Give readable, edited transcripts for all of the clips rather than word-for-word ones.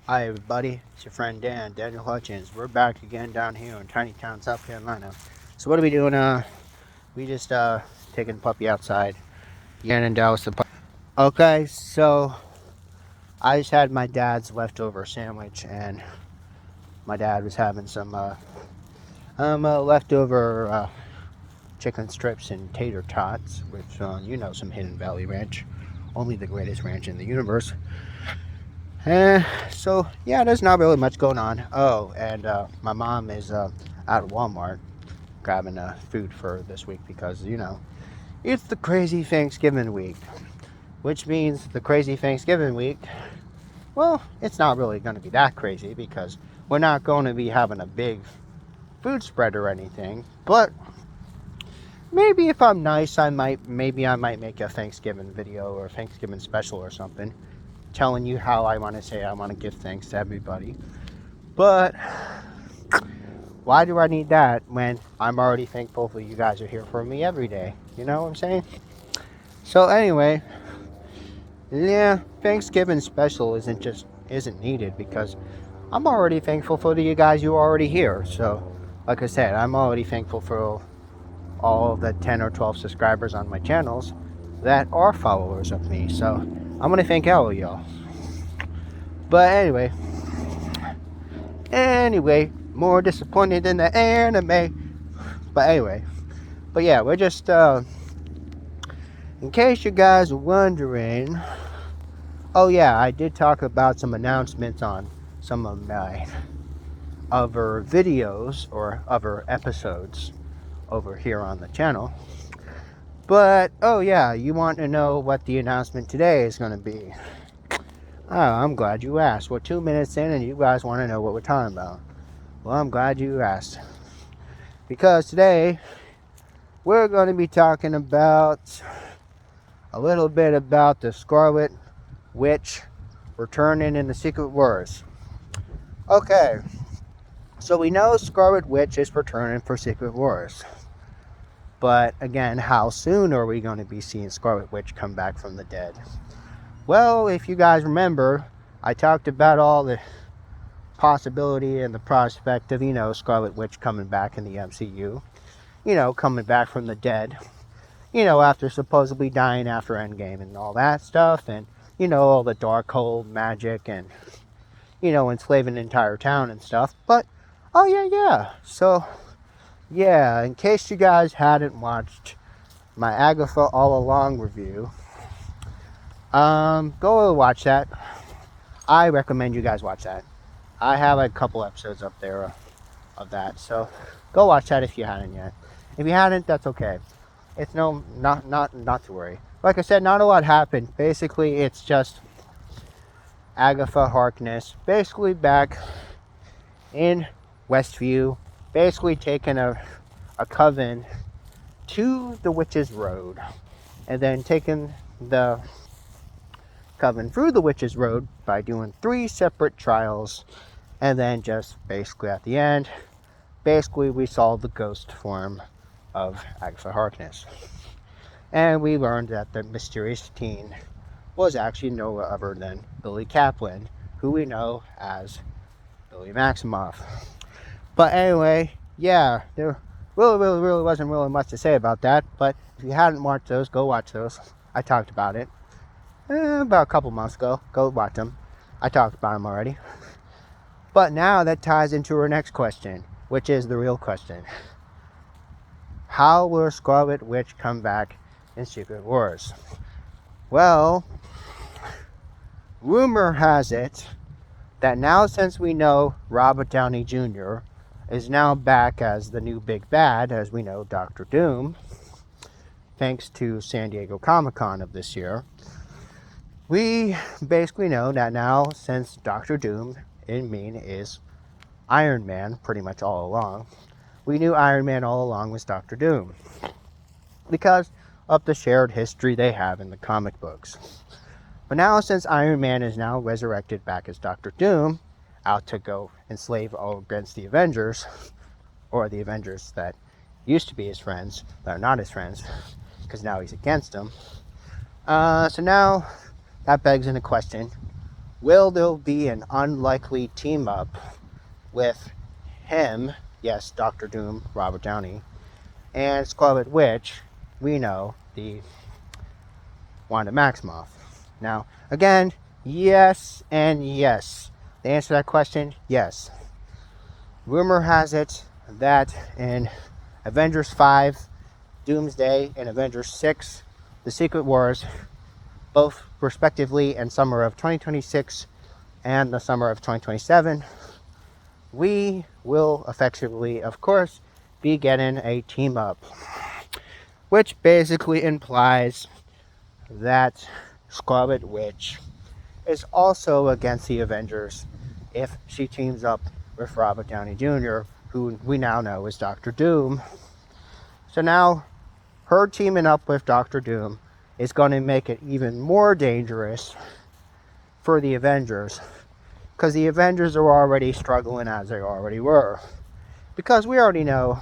Hi everybody, it's your friend Daniel Hutchins. We're back again down here in tiny town, South Carolina. So what are we doing? We just taking the puppy outside. Again in Dallas. Okay, so I just had my dad's leftover sandwich, and my dad was having some leftover chicken strips and tater tots, which some Hidden Valley Ranch, only the greatest ranch in the universe. So yeah, there's not really much going on. Oh, and my mom is out at Walmart grabbing food for this week because it's the crazy Thanksgiving week, which means the crazy Thanksgiving week. Well, it's not really going to be that crazy because we're not going to be having a big food spread or anything. But maybe if I'm nice, I might make a Thanksgiving video or Thanksgiving special or something, telling you how I want to give thanks to everybody. But why do I need that when I'm already thankful that you guys are here for me every day? You know what I'm saying? So anyway, yeah, Thanksgiving special isn't needed because I'm already thankful for you guys who are already here. So, like I said, I'm already thankful for all the 10 or 12 subscribers on my channels that are followers of me. So I'm gonna thank all of y'all. But anyway, more disappointed than the anime. But yeah, we're just in case you guys are wondering. Oh yeah, I did talk about some announcements on some of my other videos or other episodes over here on the channel. But oh yeah, you want to know what the announcement today is going to be? Oh, I'm glad you asked. We're 2 minutes in and you guys want to know what we're talking about. Well, I'm glad you asked. Because today we're going to be talking about a little bit about the Scarlet Witch returning in the Secret Wars. Okay, so we know Scarlet Witch is returning for Secret Wars. But again, how soon are we going to be seeing Scarlet Witch come back from the dead? Well, if you guys remember, I talked about all the possibility and the prospect of, Scarlet Witch coming back in the MCU. Coming back from the dead. After supposedly dying after Endgame and all that stuff. And, all the Darkhold magic and, enslaving an entire town and stuff. But, oh yeah. So, yeah, in case you guys hadn't watched my Agatha All Along review, go watch that. I recommend you guys watch that. I have a couple episodes up there of that, so go watch that if you hadn't yet. If you hadn't, that's okay. It's not to worry. Like I said, not a lot happened. Basically, it's just Agatha Harkness basically back in Westview, basically taking a coven to the Witch's Road, and then taking the coven through the Witch's Road by doing 3 separate trials, and then just basically at the end, we saw the ghost form of Agatha Harkness. And we learned that the mysterious teen was actually no other than Billy Kaplan, who we know as Billy Maximoff. But anyway, yeah, there really wasn't really much to say about that. But if you hadn't watched those, go watch those. I talked about it about a couple months ago. Go watch them. I talked about them already. But now that ties into our next question, which is the real question. How will Scarlet Witch come back in Secret Wars? Well, rumor has it that now, since we know Robert Downey Jr. is now back as the new big bad, as we know Dr. Doom, thanks to San Diego Comic-Con of this year, we basically know that now, since Dr. Doom is Iron Man pretty much all along, we knew Iron Man all along was Dr. Doom because of the shared history they have in the comic books. But now, since Iron Man is now resurrected back as Dr. Doom, out to go enslave all against the Avengers, or the Avengers that used to be his friends, that are not his friends, because now he's against them. So now, that begs into question, will there be an unlikely team up with him, yes, Dr. Doom, Robert Downey, and Scarlet Witch, we know, the Wanda Maximoff? Now, again, yes and yes. The answer to that question, yes. Rumor has it that in Avengers 5, Doomsday, and Avengers 6, The Secret Wars, both respectively in summer of 2026 and the summer of 2027, we will effectively, of course, be getting a team up, which basically implies that Scarlet Witch is also against the Avengers if she teams up with Robert Downey Jr., who we now know is Doctor Doom. So now her teaming up with Doctor Doom is going to make it even more dangerous for the Avengers, because the Avengers are already struggling as they already were. Because we already know,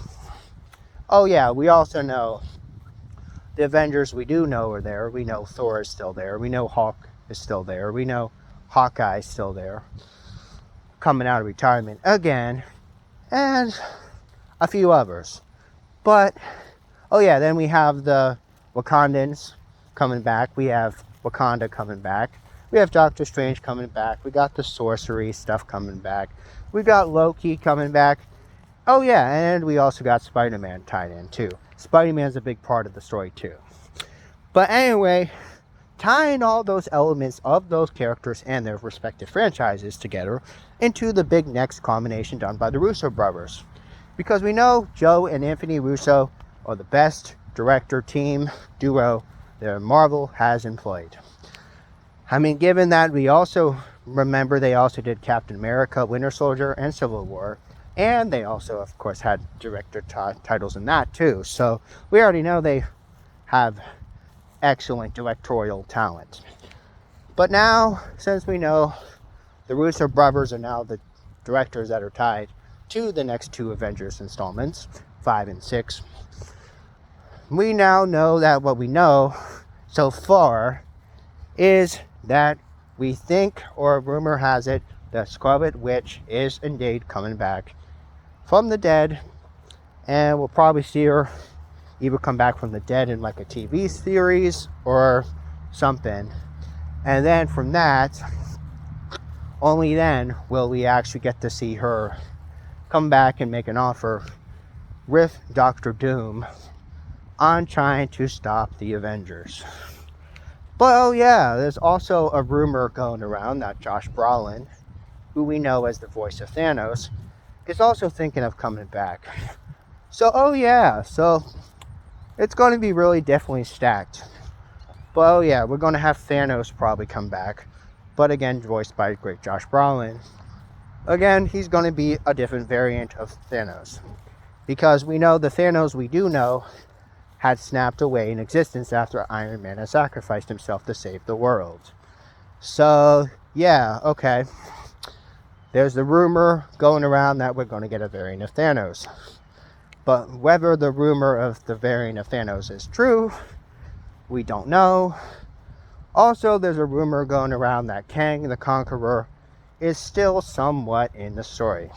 oh yeah, we also know the Avengers we do know are there. We know Thor is still there. We know Hulk is still there. We know Hawkeye is still there, coming out of retirement again, and a few others. But, oh yeah, then we have the Wakandans coming back. We have Wakanda coming back. We have Doctor Strange coming back. We got the sorcery stuff coming back. We got Loki coming back. Oh yeah, and we also got Spider-Man tied in too. Spider-Man's a big part of the story too. But anyway, tying all those elements of those characters and their respective franchises together into the big next combination done by the Russo brothers. Because we know Joe and Anthony Russo are the best director team duo that Marvel has employed. I mean, given that we also remember they also did Captain America, Winter Soldier, and Civil War. And they also, of course, had director titles in that too. So we already know they have excellent directorial talent. But now, since we know the Russo brothers are now the directors that are tied to the next two Avengers installments, 5 and 6, we now know that what we know so far is that we think, or rumor has it, that Scarlet Witch is indeed coming back from the dead, and we'll probably see her either come back from the dead in like a TV series or something. And then from that, only then will we actually get to see her come back and make an offer with Doctor Doom on trying to stop the Avengers. But oh yeah, there's also a rumor going around that Josh Brolin, who we know as the voice of Thanos, is also thinking of coming back. So oh yeah, so it's going to be really definitely stacked. But oh yeah, we're going to have Thanos probably come back, but again voiced by great Josh Brolin. Again, he's going to be a different variant of Thanos, because we know the Thanos we do know had snapped away in existence after Iron Man had sacrificed himself to save the world. So yeah, okay, there's the rumor going around that we're going to get a variant of Thanos. But whether the rumor of the variant of Thanos is true, we don't know. Also, there's a rumor going around that Kang the Conqueror is still somewhat in the story.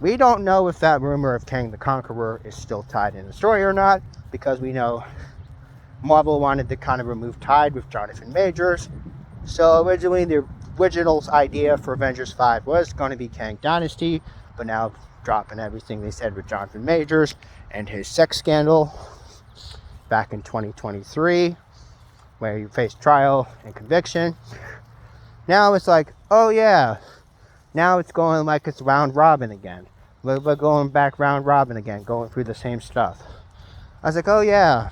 We don't know if that rumor of Kang the Conqueror is still tied in the story or not, because we know Marvel wanted to kind of remove Tide with Jonathan Majors. So originally the original idea for Avengers 5 was going to be Kang Dynasty, but now dropping everything they said with Jonathan Majors and his sex scandal back in 2023, where he faced trial and conviction. Now it's like, oh yeah, now it's going like it's round robin again. We're going back round robin again, going through the same stuff. I was like, oh yeah,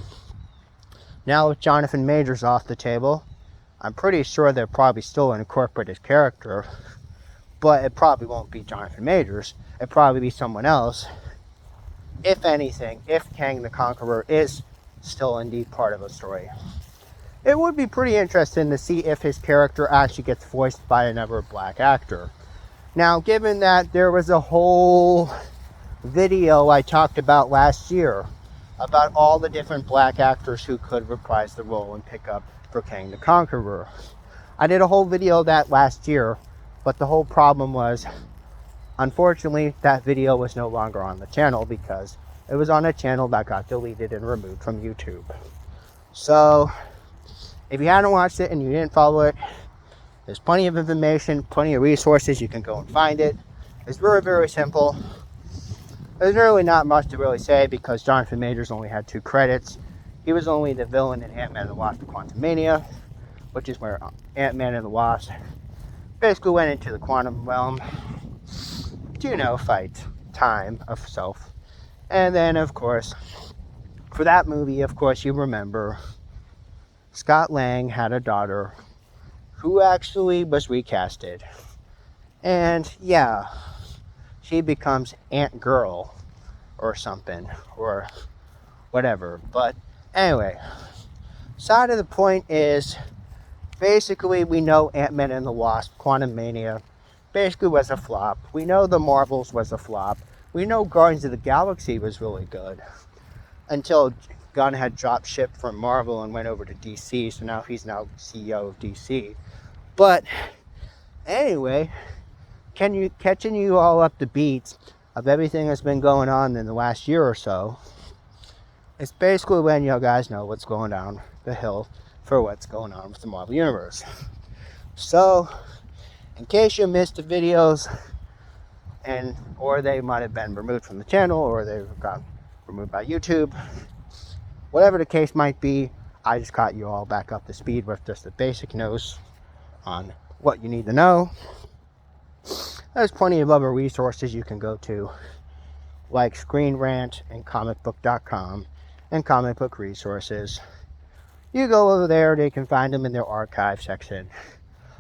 now with Jonathan Majors off the table, I'm pretty sure they're probably still incorporate his character, but it probably won't be Jonathan Majors. It'll probably be someone else. If anything, if Kang the Conqueror is still indeed part of a story. It would be pretty interesting to see if his character actually gets voiced by another black actor. Now, given that there was a whole video I talked about last year about all the different black actors who could reprise the role and pick up for Kang the Conqueror, I did a whole video of that last year, but the whole problem was, unfortunately, that video was no longer on the channel because it was on a channel that got deleted and removed from YouTube. So, if you hadn't watched it and you didn't follow it, there's plenty of information, plenty of resources. You can go and find it. It's very, very simple. There's really not much to really say because Jonathan Majors only had 2 credits. He was only the villain in Ant-Man and the Wasp: Quantumania, which is where Ant-Man and the Wasp basically went into the quantum realm to, fight time of self. And then, of course, for that movie, of course, you remember Scott Lang had a daughter who actually was recasted. And yeah, she becomes Ant Girl or something, or whatever. But anyway, side of the point is, basically, we know Ant-Man and the Wasp: Quantumania basically was a flop. We know The Marvels was a flop. We know Guardians of the Galaxy was really good. Until Gunn had dropped ship from Marvel and went over to DC, so now he's CEO of DC. But anyway, catching you all up to beats of everything that's been going on in the last year or so, it's basically when you guys know what's going down the hill for what's going on with the Marvel Universe. So, in case you missed the videos, or they might have been removed from the channel, or they got removed by YouTube, whatever the case might be, I just caught you all back up to speed with just the basic news on what you need to know. There's plenty of other resources you can go to, like Screen Rant and comicbook.com and comic book resources. You go over there, they can find them in their archive section.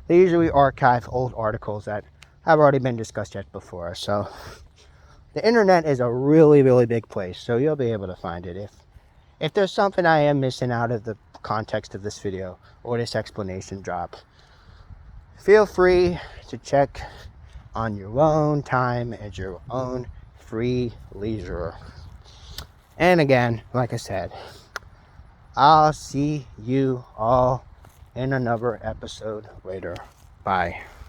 They usually archive old articles that have already been discussed yet before. So the internet is a really, really big place, so you'll be able to find it. If there's something I am missing out of the context of this video or this explanation drop, feel free to check on your own time at your own free leisure. And again, like I said, I'll see you all in another episode later. Bye.